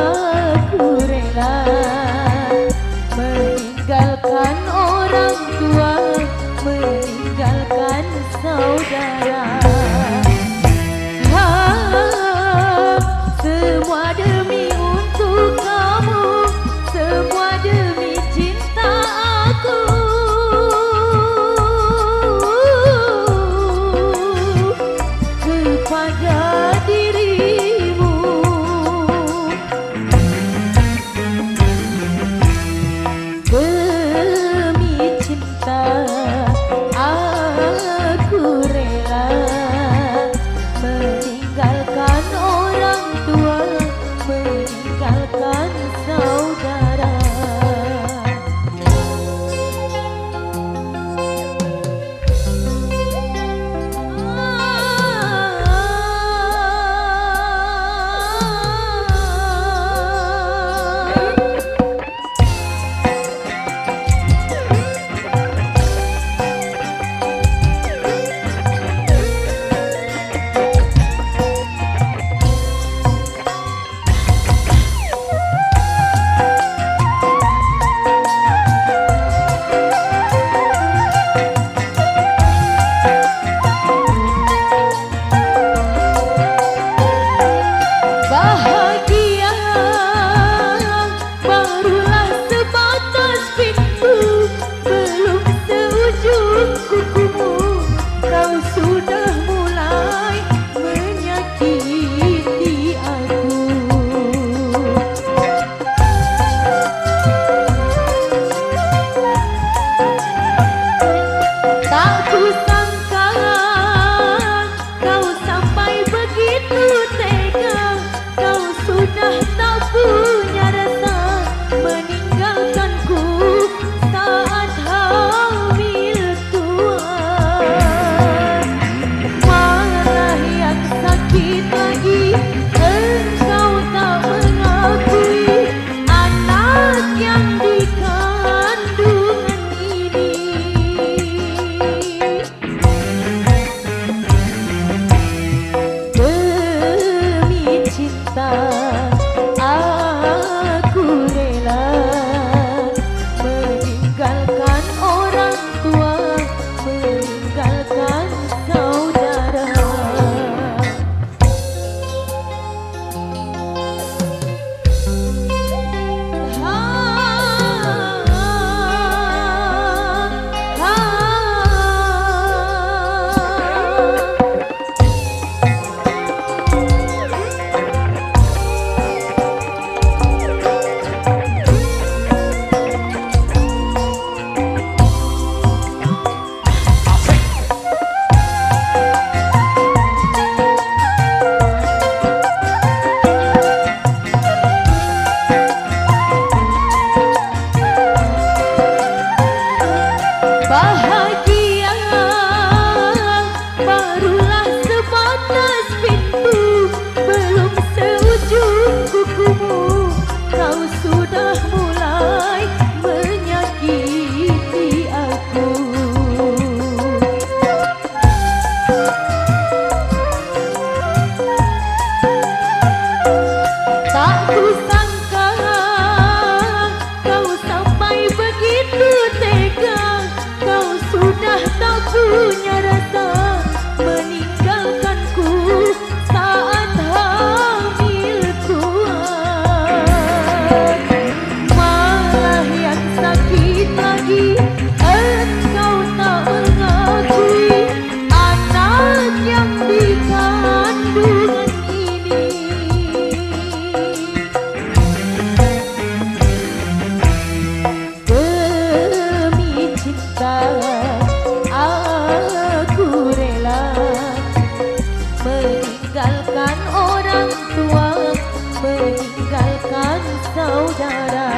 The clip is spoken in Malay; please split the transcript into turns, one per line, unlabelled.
aku rela meninggalkan orang tua, meninggalkan saudara. Semua demi untuk kamu, semua demi cinta aku. Kepada dirimu, demi cinta aku rela meninggalkan orang tua, meninggalkan saudara. Bahagia barulah sebatas pintu, belum seujung kukumu. Kau sudah mulai menyakiti aku. Tak kusangka kau sampai begitu tega. Kau sudah tak punya rasa meninggalkanku saat hamil tuan. Malah yang sakit lagi, engkau tak mengakui anak yang dikandungan ini. Demi cinta aku rela meninggalkan orang tua, meninggalkan saudara. Bahagia barulah sebatas pintu, belum seujung kukumu. Kau sudah mulai menyakiti aku. Tak kusangka kau sampai begitu tega. Kau sudah tak punya rasa meninggalkanku saat hamil tuan. Malah yang sakit lagi, engkau tak mengakui anak yang dikandungan ini. Demi cinta aku rela meninggalkan orang tua, meninggalkan saudara.